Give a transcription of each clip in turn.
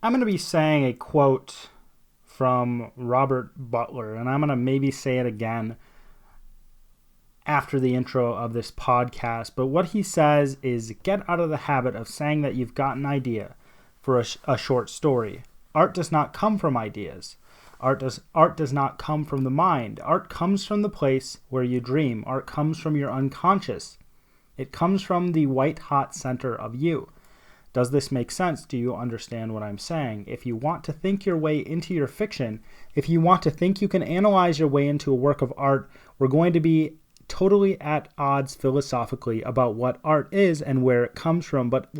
I'm going to be saying a quote from Robert Butler, and I'm going to maybe say it again after the intro of this podcast. But what he says is, get out of the habit of saying that you've got an idea for a short story. Art does not come from ideas. Art does not come from the mind. Art comes from the place where you dream. Art comes from your unconscious. It comes from the white-hot center of you. Does this make sense? Do you understand what I'm saying? If you want to think your way into your fiction, if you want to think you can analyze your way into a work of art, we're going to be totally at odds philosophically about what art is and where it comes from. But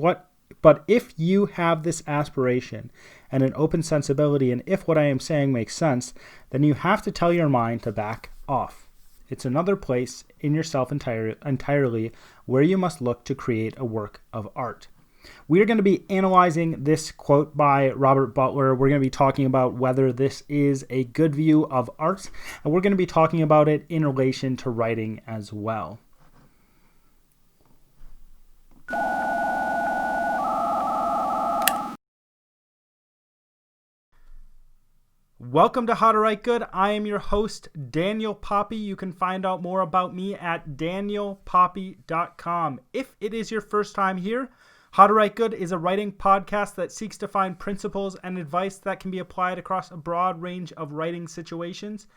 if you have this aspiration and an open sensibility, and if what I am saying makes sense, then you have to tell your mind to back off. It's another place in yourself entirely where you must look to create a work of art. We are going to be analyzing this quote by Robert Butler. We're going to be talking about whether this is a good view of art, and we're going to be talking about it in relation to writing as well. Welcome to How to Write Good. I am your host, Daniel Poppie. You can find out more about me at danielpoppie.com. If it is your first time here, How to Write Good is a writing podcast that seeks to find principles and advice that can be applied across a broad range of writing situations.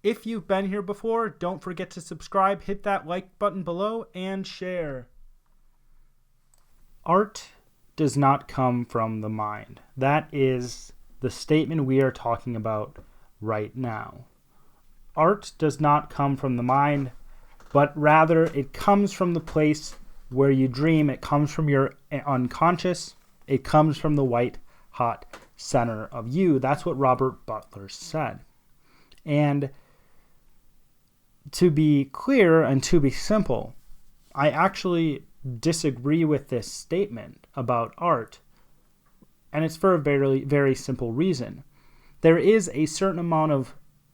If you've been here before, don't forget to subscribe, hit that like button below, and share. Art does not come from the mind. That is the statement we are talking about right now. Art does not come from the mind, but rather it comes from the place where you dream. It comes from your unconscious. It comes from the white hot center of you. That's what Robert Butler said. And to be clear and to be simple, I actually disagree with this statement about art. And it's for a very, very simple reason. There is a certain amount of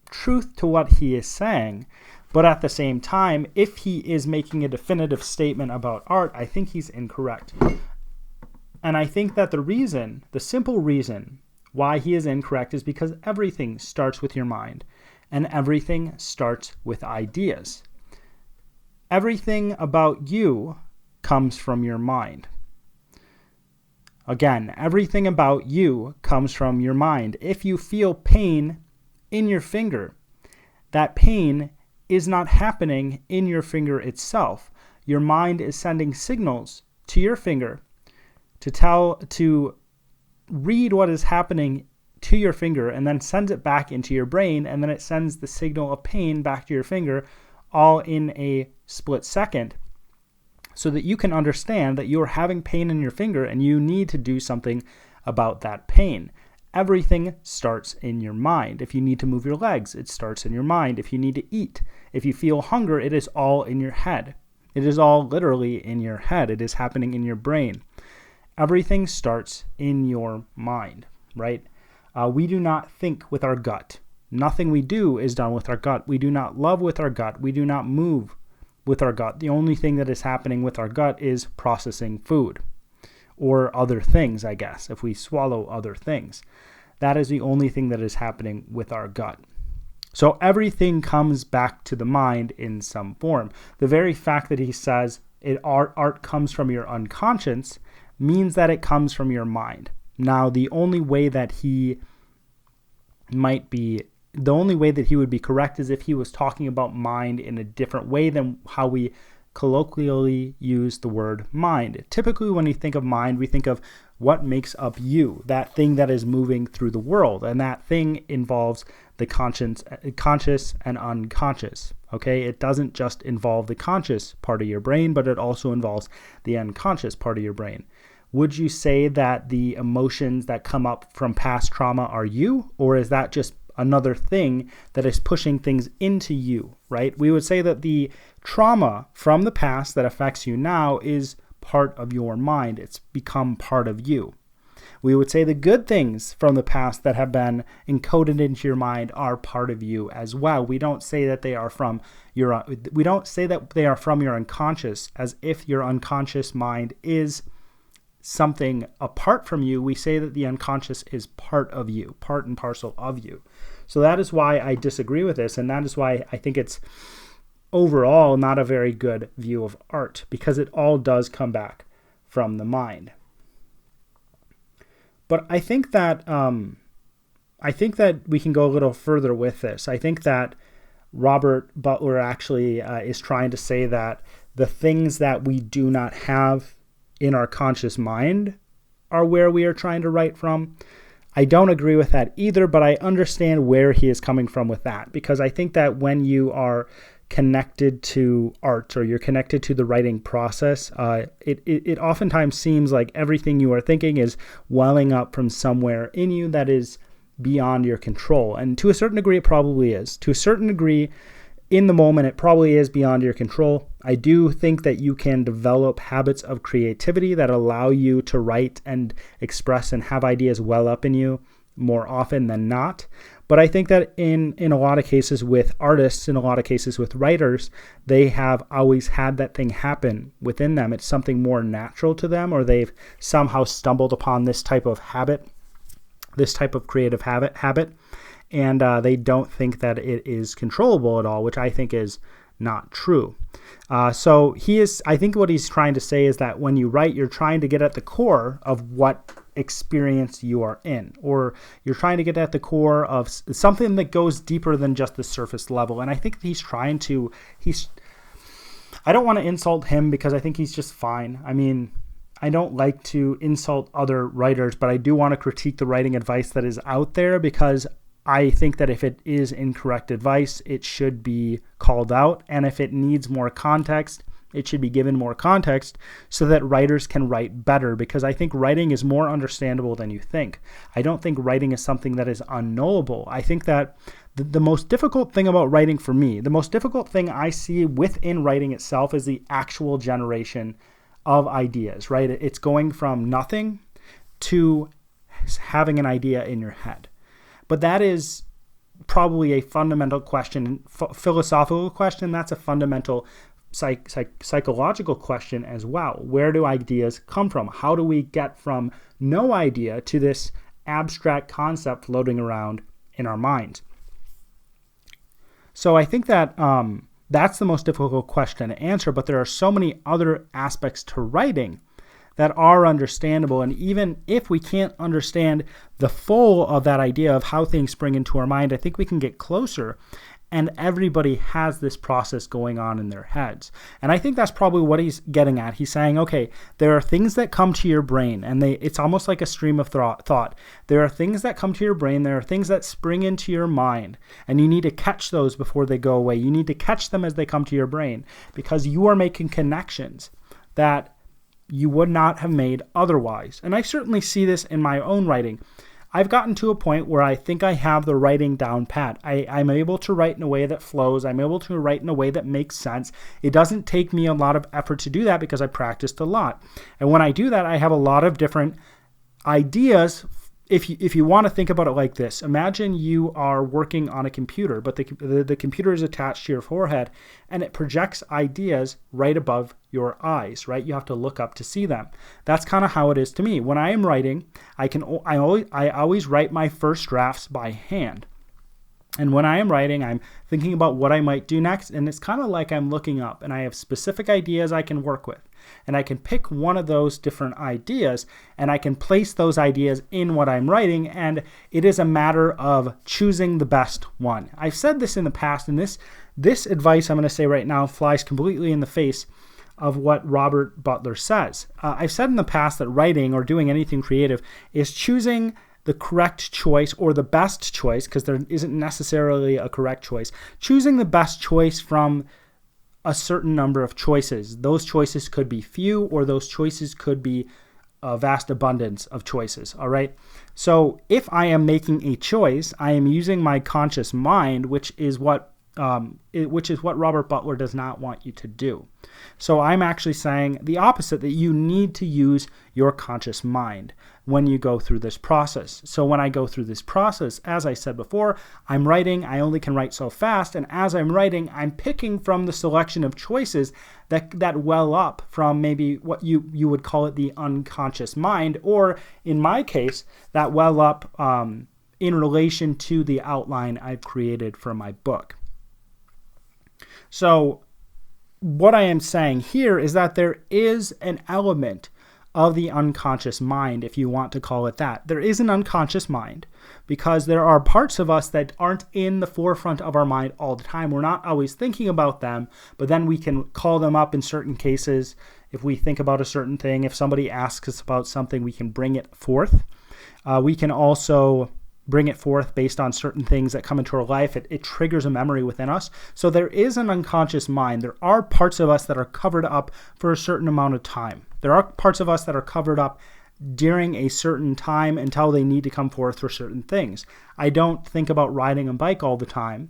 truth to what he is saying, but at the same time, if he is making a definitive statement about art, I think he's incorrect. And I think that the simple reason why he is incorrect is because everything starts with your mind, and everything starts with ideas. Everything about you comes from your mind. Again, everything about you comes from your mind. If you feel pain in your finger, that pain is not happening in your finger itself. Your mind is sending signals to your finger to read what is happening to your finger, and then sends it back into your brain, and then it sends the signal of pain back to your finger, all in a split second, so that you can understand that you are having pain in your finger and you need to do something about that pain. Everything starts in your mind. If you need to move your legs, it starts in your mind. If you need to eat, if you feel hunger, it is all in your head. It is all literally in your head. It is happening in your brain. Everything starts in your mind, right? We do not think with our gut. Nothing we do is done with our gut. We do not love with our gut. We do not move with our gut. The only thing that is happening with our gut is processing food or other things, I guess, if we swallow other things. That is the only thing that is happening with our gut. So everything comes back to the mind in some form. The very fact that he says art comes from your unconscious means that it comes from your mind. Now, the only way that he would be correct is if he was talking about mind in a different way than how we colloquially use the word mind. Typically, when we think of mind, we think of what makes up you, that thing that is moving through the world, and that thing involves the conscious and unconscious. Okay, it doesn't just involve the conscious part of your brain, but it also involves the unconscious part of your brain. Would you say that the emotions that come up from past trauma are you, or is that just another thing that is pushing things into you, right? We would say that the trauma from the past that affects you now is part of your mind. It's become part of you. We would say the good things from the past that have been encoded into your mind are part of you as well. We don't say that they are from your unconscious, as if your unconscious mind is something apart from you. We say that the unconscious is part of you, part and parcel of you. So that is why I disagree with this, and that is why I think it's overall not a very good view of art, because it all does come back from the mind. But I think that we can go a little further with this. I think that Robert Butler actually is trying to say that the things that we do not have in our conscious mind are where we are trying to write from. I don't agree with that either, but I understand where he is coming from with that, because I think that when you are connected to art, or you're connected to the writing process, it oftentimes seems like everything you are thinking is welling up from somewhere in you that is beyond your control. And to a certain degree, it probably is. To a certain degree, in the moment, it probably is beyond your control. I do think that you can develop habits of creativity that allow you to write and express and have ideas well up in you more often than not. But I think that in a lot of cases with artists, in a lot of cases with writers, they have always had that thing happen within them. It's something more natural to them, or they've somehow stumbled upon this type of habit, this type of creative habit, and they don't think that it is controllable at all, which I think is not true. So I think what he's trying to say is that when you write, you're trying to get at the core of what experience you are in, or you're trying to get at the core of something that goes deeper than just the surface level. And I think I don't want to insult him, because I think he's just fine. I mean, I don't like to insult other writers, but I do want to critique the writing advice that is out there, because I think that if it is incorrect advice, it should be called out. And if it needs more context, it should be given more context so that writers can write better, because I think writing is more understandable than you think. I don't think writing is something that is unknowable. I think that the most difficult thing about writing for me, the most difficult thing I see within writing itself, is the actual generation of ideas, right? It's going from nothing to having an idea in your head. But that is probably a fundamental question, philosophical question. That's a fundamental psychological question as well. Where do ideas come from? How do we get from no idea to this abstract concept floating around in our minds? So I think that that's the most difficult question to answer, but there are so many other aspects to writing that are understandable. And even if we can't understand the full of that idea of how things spring into our mind, I think we can get closer. And everybody has this process going on in their heads. And I think that's probably what he's getting at. He's saying, okay, there are things that come to your brain, and it's almost like a stream of thought. There are things that come to your brain. There are things that spring into your mind, and you need to catch those before they go away. You need to catch them as they come to your brain, because you are making connections that you would not have made otherwise. And I certainly see this in my own writing. I've gotten to a point where I think I have the writing down pat. I'm able to write in a way that flows. I'm able to write in a way that makes sense. It doesn't take me a lot of effort to do that, because I practiced a lot. And when I do that, I have a lot of different ideas. If you want to think about it like this, imagine you are working on a computer, but the computer is attached to your forehead, and it projects ideas right above your eyes, right? You have to look up to see them. That's kind of how it is to me. When I am writing, I always write my first drafts by hand. And when I am writing, I'm thinking about what I might do next, and it's kind of like I'm looking up, and I have specific ideas I can work with. And I can pick one of those different ideas, and I can place those ideas in what I'm writing, and it is a matter of choosing the best one. I've said this in the past, and this advice I'm going to say right now flies completely in the face of what Robert Butler says. I've said in the past that writing, or doing anything creative, is choosing the correct choice, or the best choice, because there isn't necessarily a correct choice. Choosing the best choice from a certain number of choices. Those choices could be few, or those choices could be a vast abundance of choices. All right. So if I am making a choice, I am using my conscious mind, which is what Robert Butler does not want you to do. So I'm actually saying the opposite, that you need to use your conscious mind. when you go through this process. So when I go through this process, as I said before, I'm writing, I only can write so fast, and as I'm writing, I'm picking from the selection of choices that well up from maybe what you would call it the unconscious mind, or in my case, that well up in relation to the outline I've created for my book. So what I am saying here is that there is an element of the unconscious mind, if you want to call it that. There is an unconscious mind because there are parts of us that aren't in the forefront of our mind all the time. We're not always thinking about them, but then we can call them up in certain cases. If we think about a certain thing, if somebody asks us about something, we can bring it forth. We can also bring it forth based on certain things that come into our life. It triggers a memory within us. So there is an unconscious mind. There are parts of us that are covered up for a certain amount of time. There are parts of us that are covered up during a certain time until they need to come forth for certain things. I don't think about riding a bike all the time.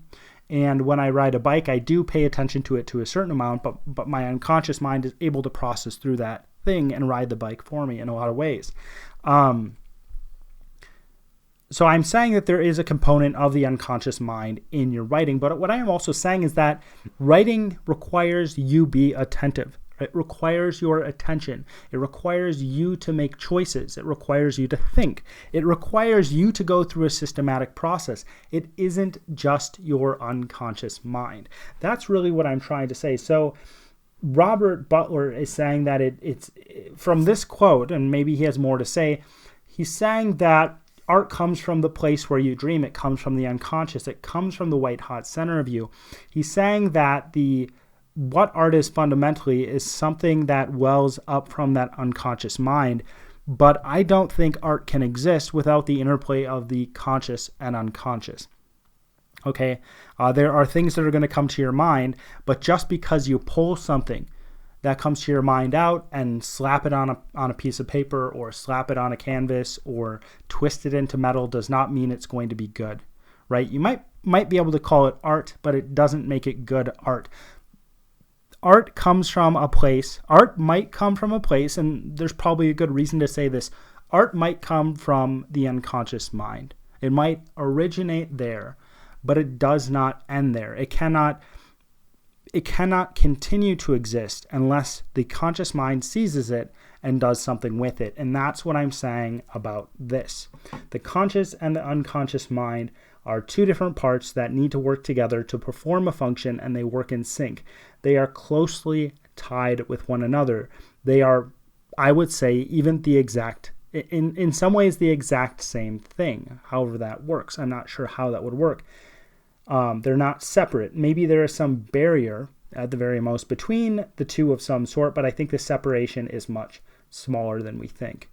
And when I ride a bike, I do pay attention to it to a certain amount, but my unconscious mind is able to process through that thing and ride the bike for me in a lot of ways. So I'm saying that there is a component of the unconscious mind in your writing, but what I am also saying is that writing requires you be attentive. It requires your attention. It requires you to make choices. It requires you to think. It requires you to go through a systematic process. It isn't just your unconscious mind. That's really what I'm trying to say. So Robert Butler is saying that it's from this quote, and maybe he has more to say, he's saying that art comes from the place where you dream. It comes from the unconscious. It comes from the white hot center of you. He's saying that what art is fundamentally is something that wells up from that unconscious mind. But I don't think art can exist without the interplay of the conscious and unconscious. Okay, there are things that are going to come to your mind, but just because you pull something that comes to your mind out and slap it on a piece of paper or slap it on a canvas or twist it into metal does not mean it's going to be good, right? You might be able to call it art, but it doesn't make it good art. Art comes from a place. Art might come from a place, and there's probably a good reason to say this. Art might come from the unconscious mind. It might originate there, but it does not end there. It cannot continue to exist unless the conscious mind seizes it and does something with it. And that's what I'm saying about this. The conscious and the unconscious mind are two different parts that need to work together to perform a function, and they work in sync. They are closely tied with one another. They are, I would say, even in some ways, the exact same thing. However that works. I'm not sure how that would work. They're not separate. Maybe there is some barrier at the very most between the two of some sort, but I think the separation is much smaller than we think.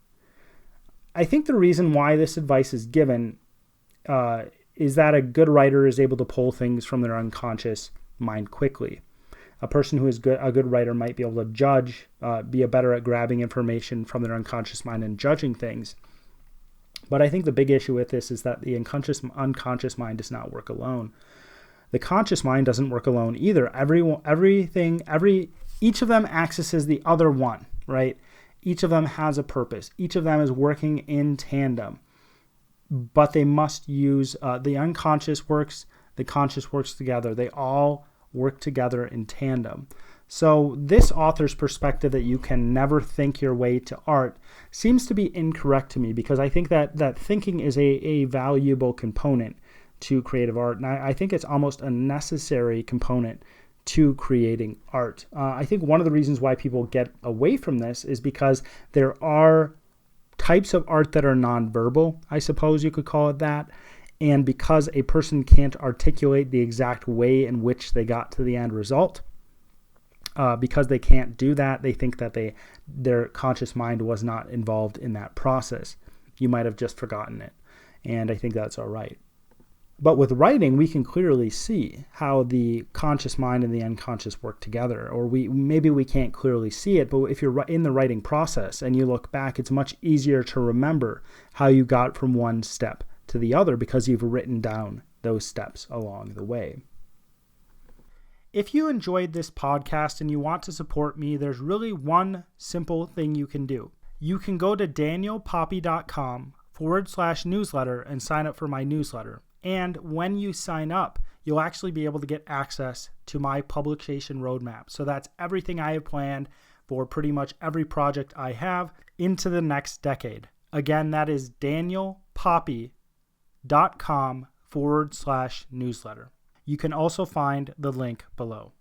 I think the reason why this advice is given is that a good writer is able to pull things from their unconscious mind quickly. A person who is a good writer might be able to judge, be better at grabbing information from their unconscious mind and judging things. But I think the big issue with this is that the unconscious mind does not work alone. The conscious mind doesn't work alone either. Each of them accesses the other one, right? Each of them has a purpose. Each of them is working in tandem. But they must use, the unconscious works, the conscious works together. They all work together in tandem. So this author's perspective that you can never think your way to art seems to be incorrect to me, because I think that thinking is a valuable component to creative art. And I think it's almost a necessary component to creating art. I think one of the reasons why people get away from this is because there are types of art that are nonverbal, I suppose you could call it that. And because a person can't articulate the exact way in which they got to the end result, because they can't do that, they think that their conscious mind was not involved in that process. You might have just forgotten it. And I think that's all right. But with writing, we can clearly see how the conscious mind and the unconscious work together. Or maybe we can't clearly see it, but if you're in the writing process and you look back, it's much easier to remember how you got from one step to the other because you've written down those steps along the way. If you enjoyed this podcast and you want to support me, there's really one simple thing you can do. you can go to danielpoppie.com/newsletter and sign up for my newsletter. And when you sign up, you'll actually be able to get access to my publication roadmap. So that's everything I have planned for pretty much every project I have into the next decade. Again, that is danielpoppie.com/newsletter. You can also find the link below.